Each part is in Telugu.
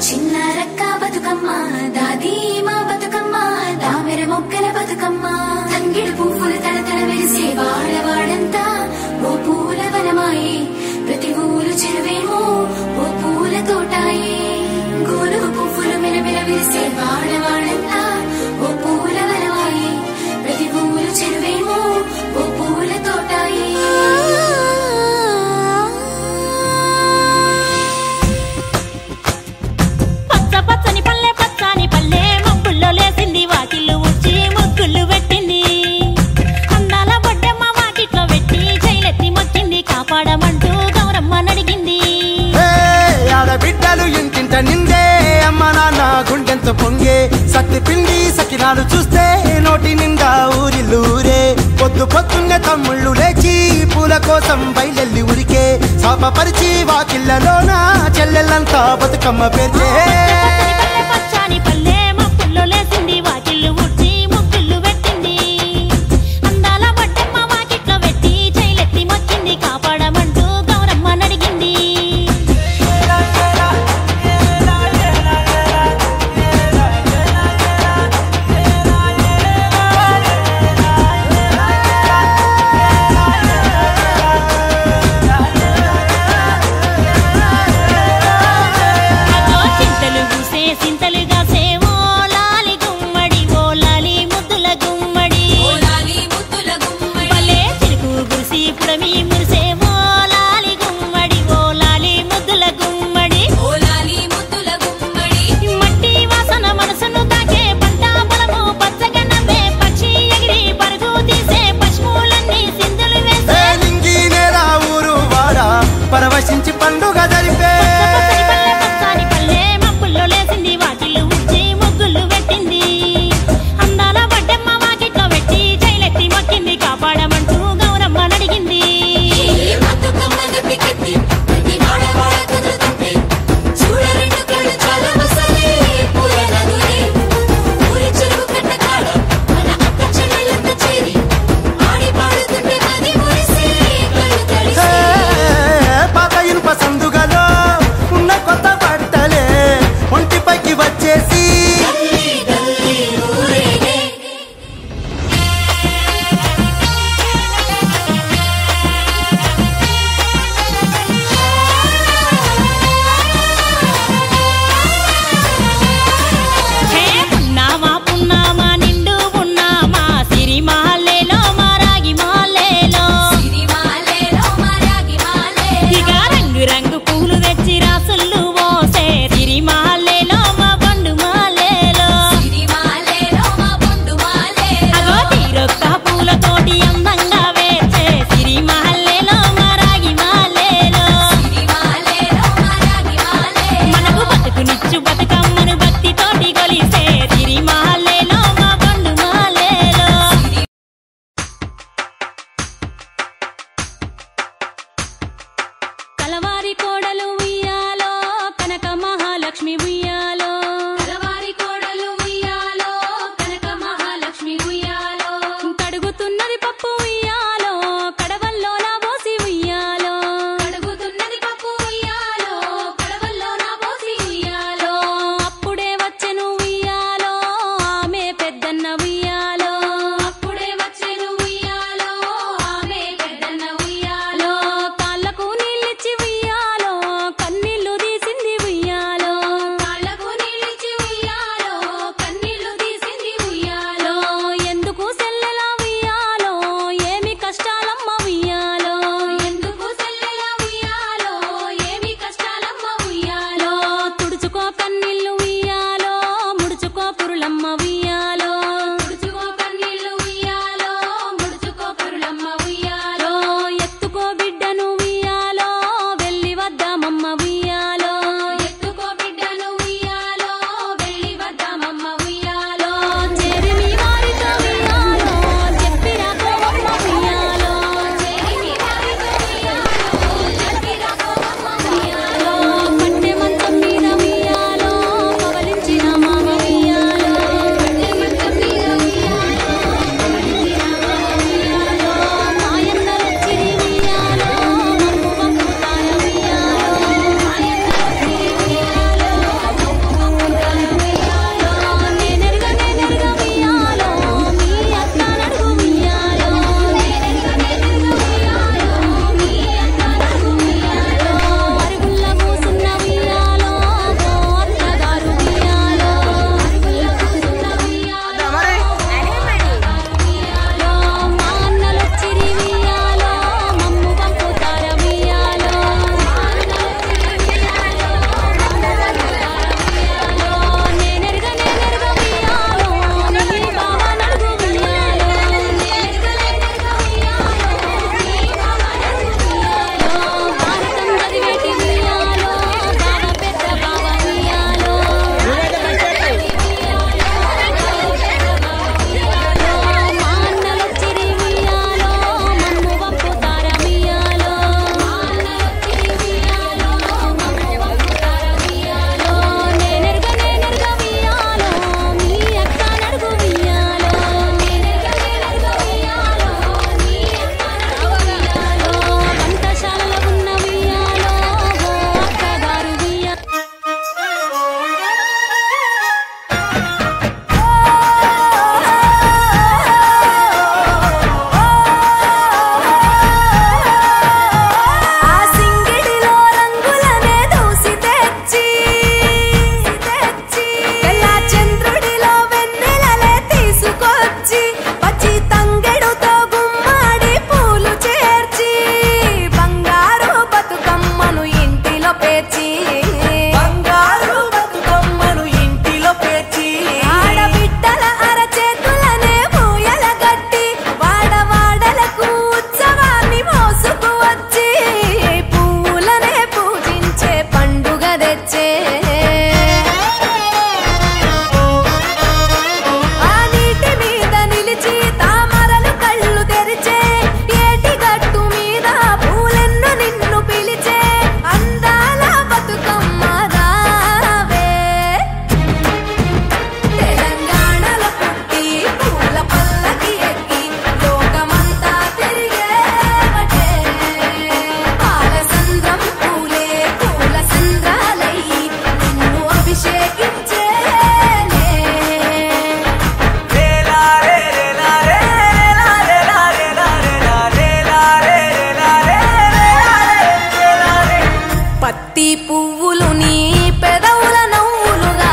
చిన్నారక్క బతుకమ్మ దాది మా బతుకమ్మ దామెర మొక్కల బతుకమ్మ తంగిడు పువ్వులు తడతడ వెలిసే వాడవాడంతా ఓ పూల వనమాయే ప్రతి ఊరు చెరువేమో ఓ పూల తోటాయే గోరు పువ్వులు మెలమెల వెలిసే వాడవాడంతా ఓ పూల వనమాయే ప్రతి ఊరు చెరువేమో ఓ పూల తోటాయే పచ్చని పల్లె పచ్చని పల్లె మబ్బుల్లో లేసింది వాకిళ్ళు ఊడ్చి ముగ్గులు పెట్టింది అందాల బొడ్డమ్మ వాకిట్లో పెట్టి జైలెత్తి మొక్కింది కాపాడమంటూ గౌరమ్మ నడిగింది ఆడబిడ్డలు ఇంటింట నిందే అమ్మ నాన్న గుండెంత పొంగే సత్తి పిండి సకినాలు చూస్తే నోటి నిండా ఊరిల్లూరే పొద్దున్నే తమ్ముళ్ళు లేచి పూల కోసం బయలెల్లి ఉరికే శాపపరిచి వాకిళ్ళలోన చెల్లెళ్ళంతా బతుకమ్మ పేర్చే పచ్చని పల్లె మబ్బుల్లో లేసింది వాకిళ్ళు ఊడ్చి ముగ్గులు పెట్టింది అందాల బొడ్డమ్మ వాకిట్లో పెట్టి జైలెత్తి మొక్కింది కాపాడమంటూ గౌరమ్మ నడిగింది సింతలుగా సేవో లాలి గుమ్మడి ఓ లాలి ముద్దుల గుమ్మడి భలే చిరుకు గురిసి పుడమి మురిసేవో లాలి గుమ్మడి ఓ లాలి ముద్దుల గుమ్మడి మట్టి వాసన మనసును తాకే పంట పొలము పచ్చగా నవ్వే పక్షి ఎగిరి పరుగు తీసే పశువులన్నీ సింధులు వేసే నింగి నేల ఊరు వాడ పరవశించి పండుగ జరిపే పచ్చని పల్లె మబ్బుల్లో లేసింది వాకిళ్ళు ఊడ్చి ముగ్గులు పెట్టింది అందాల బొడ్డమ్మ వాకిట్లో పెట్టి జైలెత్తి మొక్కింది కాపాడమంటూ గౌరమ్మ నడిగింది పాత ఇనుప సందుగలో ఉన్న కొత్త బట్టలే ఒంటిపైకి వచ్చేసి పున్నామా పున్నామా నిండు పున్నామా సిరిమాలేలో మారాగి మాలేలో ఇక రంగు రంగు పూలు తెచ్చి రాసుళ్ళు పోసే సిరిమాలేలో మా బండు మాలేలో అగో తీరొక్క పూలతోటి అందంగా వేచే సిరిమాలేలో మారాగి మాలేలో మనకు బతుకునిచ్చు బతుకమ్మను భక్తితోటి కొలిసే సిరిమాలేలో మా బండు మాలేలో కలవారి కోడలు ఉయ్యాలో కనక మహాలక్ష్మి ఉయ్యాలో కడుగుతున్నది పప్పు ఉయ్యాలో కడవల్లో నా పోసి ఉయ్యాలో అప్పుడే వచ్చెను ఉయ్యాలో ఆమె పెద్దన్న ఉయ్యాలో కాళ్ళకు నీళ్ళిచ్చి ఉయ్యాలో కన్నీళ్లు తీసింది ఉయ్యాలో ఎందుకు సెల్లెలా ఉయ్యాలో ఏమి కష్టాలమ్మ ఉయ్యాలో తుడుచుకో కన్నీళ్లు ఉయ్యాలో ముడుచుకో పురులమ్మ ఉయ్యాలో ఎత్తుకో బిడ్డను ఉయ్యాలో వెళ్ళి వద్దామమ్మ ఉయ్యాలో చేరి మీ వారితో ఉయ్యాలో చెప్పి రాకోవమ్మ ఉయ్యాలో పట్టె మంచం మీద ఉయ్యాలో పవలించిన మామ ఉయ్యాలో మాయన్న వచ్చిరి ఉయ్యాలో మమ్ము పంపుతాయ ఉయ్యాలో పువ్వులు నీ పెదవుల నవ్వులుగా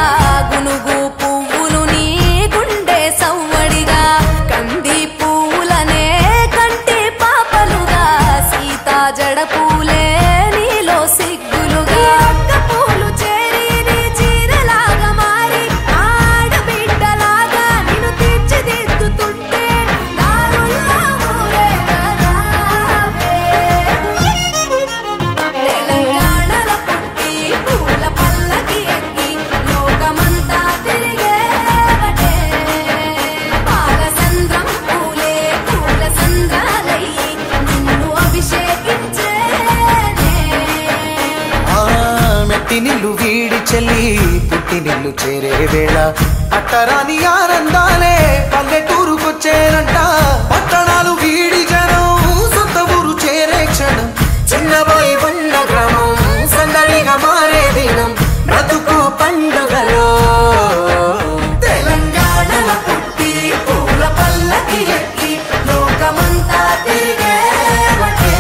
గునుగు పువ్వులు నీ గుండె సవ్వడిగా కంది పువ్వులనే కంటి పాపలుగా సీతా జడ పూలే నీలో సిగ్గులుగా ఒక్క పూలు చేరి నీ చీరలాగా మారి ఆడబిడ్డలాగా నిన్ను తీర్చిదిద్దుతుంటే దారుల్లా ఊరేగరావే. తెలంగాణలో పుట్టి పూల పల్లకి ఎక్కి లోకమంతా తిరిగేవటే పాలసంద్రం పూలే పూల సంద్రాలయ్యి నిన్ను అభిషేకించేనే. మెట్టి నిల్లు వీడి చెల్లి పుట్టి నిల్లు చేరే వేళ అట్టరాని ఆనందాలే పల్లెటూరుకొచ్చేనంట. పట్టణాలు వీడి జనం సొంత ఊరు చేరే క్షణం చిన్నబోయి బండ గ్రామం సందడిగా మారే దినం బ్రతుకు పండుగలో. తెలంగాణలో పుట్టి పూల పల్లకి ఎక్కి లోకమంతా తిరిగేవటే.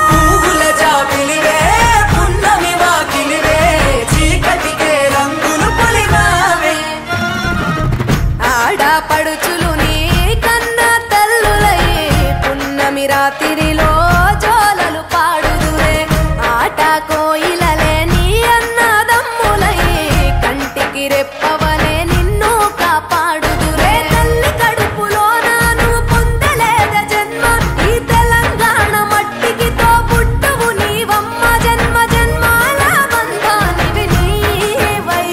పువ్వుల జాబిలివే పున్నమి వాకిలివే చీకటికే రంగులు పొలిమావే. ఆడపడుచులు నీ కన్న తల్లులయ్యే పున్నమి రాత్రిలో జోలలు పాడుదురే ఆట కోయిలలే నీ అన్నదమ్ములయ్యే కంటికి రెప్పవలే నిన్ను కాపాడుదురే. తల్లి కడుపులో నాను పొందలేద జన్మ ఈ తెలంగాణ మట్టికి తో పుట్టవు నీవమ్మ జన్మ జన్మాల బంధానివి నీవై.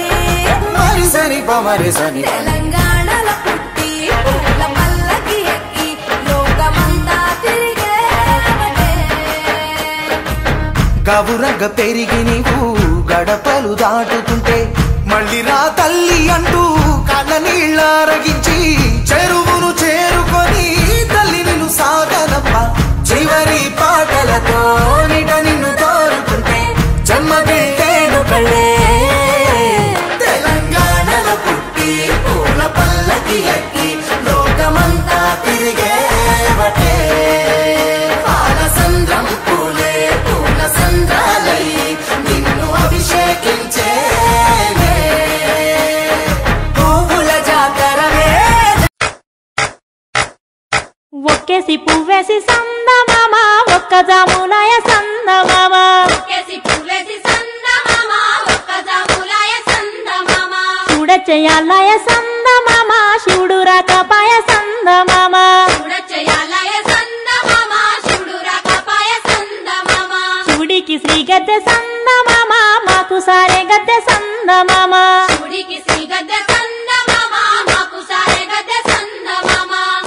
మరిసని పమరిసని తెలంగాణలో పుట్టి పూల పల్లకి ఎక్కి లోకమంతా తిరిగేవటే. గవురగ్గ పెరిగి నీవు గడపలు దాటుతుంటే మళ్ళీ రా తల్లి అంటూ కళ్ళ నీళ్ళరగించి చెరువును చేరుకొని తల్లి నిన్ను సాగనప్ప చివరి పాటలతో నిట నిన్ను తోరుకుంటే జన్మదిల్లేను కళ్ళే. తెలంగాణలో పుట్టి పూల పల్లకి ఎక్కి లోకమంతా తిరిగేవటే పాలసంద్రం పూలే పూల సంద్రాలయ్యి నిన్ను అభిషేకించేనే. పువ్వుల జాతరవే ఒక్కేసి పువ్వేసి సందమామ ఒక్క జాములాయ సందమామ చూడచెయ్యాలయ సందమామ శివుడు రాకపాయ సందమామ శివుడికి శ్రీ గద్దె సందమామ మాకు సారే గద్దె సందమామ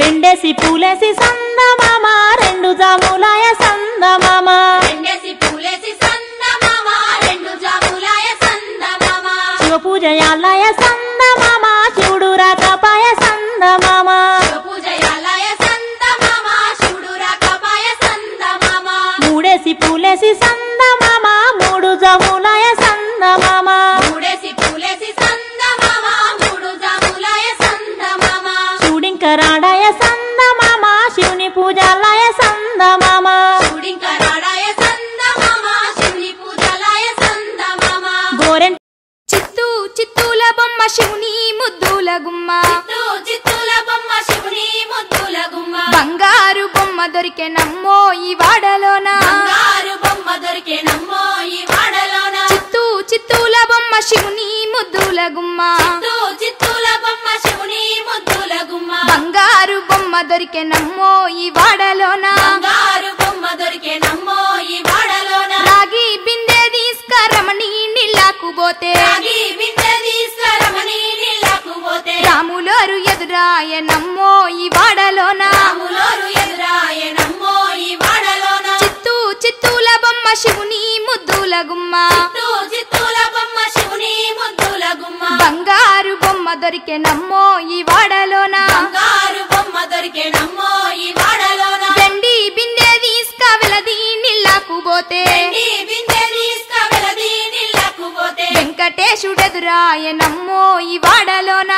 రెండేసి పూలేసి సందమామ రెండు జాములాయ సందమామ శివ పూజయాలయ సందమామ శివుడు రాకపాయ సందమామ మూడేసి పూలేసి సందమామ మూడు జాములాయ సందమామ శివుడింకరాడాయ సందమామ శివుని పూజాలయ సందమామ గోరెన్ చిత్తూ చిత్తూల బొమ్మ శివుని ముద్దుల గుమ్మ బంగారు బొమ్మ దొరికే నమ్మో ఈ వాడలోన చిత్తూ చిత్తూల బొమ్మ శివుని ముద్దుల గుమ్మ బంగారు బొమ్మ దొరికే నమ్మో ఈ వాడలోన రాగి బిందె తీసుకరమణి నీళ్ళకు పోతే రాములోరు ఎదురాయ నమ్మో ఈ వాడలోన చిత్తూ చిత్తూల బొమ్మ శివుని ముద్దుల గుమ్మ బంగారు బొమ్మ దొరికే నమ్మో ఈ వాడలోన వెండి బిందె తీసుకవెలది నీళ్ళకు పోతే వెంకటేశుడెదురాయ నమ్మో ఈ వాడలోన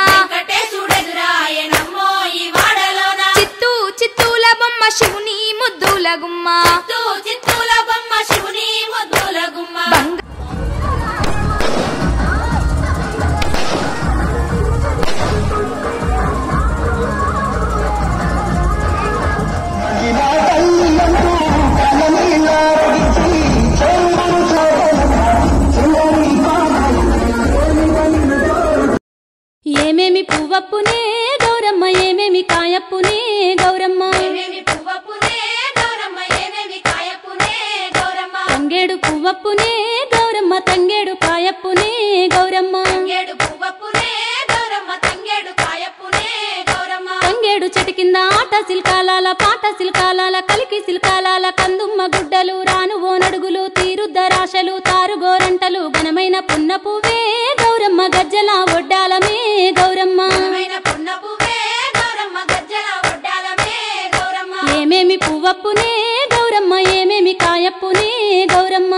పువ్వప్పునే గౌరమ్మ ఏమేమి కాయప్పునే గౌరమ్మ తంగేడు పువ్వప్పునే గౌరమ్మ తంగేడు కాయప్పునే గౌరమ్మ తంగేడు చెట్టు కింద ఆట సిల్కాలాల పాట సిల్కాలాల కలికి సిల్కాలాల కందుమ్మ గుడ్డలు రాను ఓనడుగులు తీరుద్దరాశలు తారుగోరంటలు ఘనమైన పున్న పువ్వే గౌరమ్మ గజ్జల ఒడ్డాలమే గౌరమ్మ ఏమేమి పువ్వప్పునే గౌరమ్మ ఏమేమి కాయప్పునే గౌరమ్మ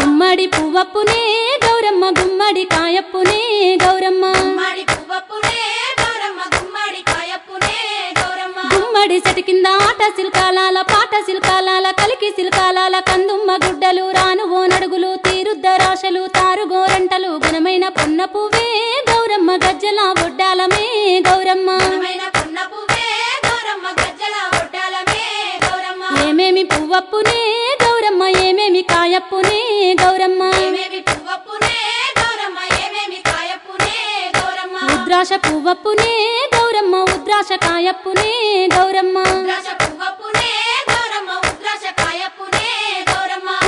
గుమ్మడి పువ్వప్పునే గౌరమ్మ గుమ్మడి కాయప్పునే గౌరమ్మ గుమ్మడి చెట్టు కింద ఆట సిల్కాలాల పాట సిల్కాలాల కలికి సిల్కాలాల కందుమ్మ గుడ్డలు రాను ఓనడుగులు తీరుద్దరాశలు తారుగోరంటలు ఘనమైన పున్న పువ్వే గౌరమ్మ గజ్జల ఒడ్డాలమే గౌరమ్మ ఏమేమి పువ్వప్పునే గౌరమ్మ ఏమేమి కాయప్పునే గౌరమ్మ ఉద్రాశ పువ్వప్పునే గౌరమ్మ ఉద్రాశ కాయప్పునే గౌరమ్మ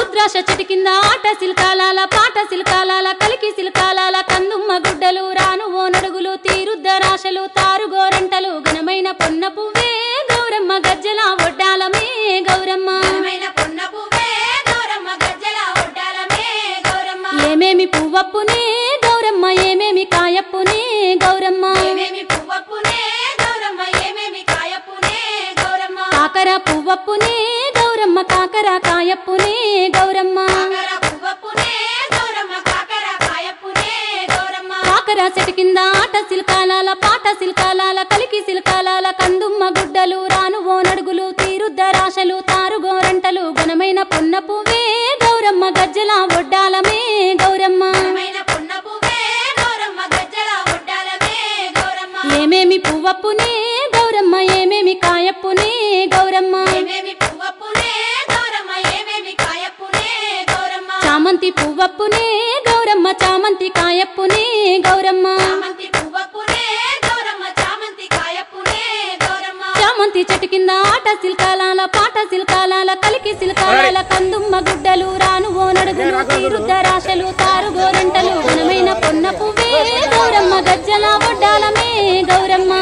ఉద్రాశ చెట్టు కింద ఆట సిల్కాలాల పాట సిల్కాలాల కలికి సిల్కాలాల కందుమ్మ గుడ్డలు రాను ఓనడుగులు తీరుద్దరాశలు తారుగోరంటలు ఘనమైన పొన్న పువ్వే గౌరమ్మ గజ్జల ఒడ్డాలమే గౌరమ్మ ఏమేమి పువ్వప్పునే గౌరమ్మ ఏమేమి కాయప్పునే గౌరమ్మ కాకర పువ్వప్పునే గౌరమ్మ కాకర కాయప్పునే గౌరమ్మ కాకర చెట్టు కింద ఆట సిల్కాలాల పాట సిల్కాలాల కలికి సిల్కాలాల కందుమ్మ గుడ్డలు రాను ఓనడుగులు తీరుద్దరాశలు తారుగోరంటలు ఘనమైన పున్న పువ్వే గౌరమ్మ గజ్జల ఒడ్డాలమే గౌరమ్మ ఏమేమి పువ్వప్పునే గౌరమ్మ ఏమేమి కాయప్పునే గౌరమ్మ చామంతి పువ్వప్పునే గౌరమ్మ చామంతి కాయప్పునే గౌరమ్మ చామంతి చెట్టు కింద ఆట సిల్కాలాల పాట సిల్కాలాల కలికి సిల్కాలాల కందుమ్మ గుడ్డలు రాను ఓనడుగులు తీరుద్దరాశలు తారుగోరంటలు ఘనమైన పొన్న పువ్వే గౌరమ్మ గజ్జల ఒడ్డాలమే గౌరమ్మ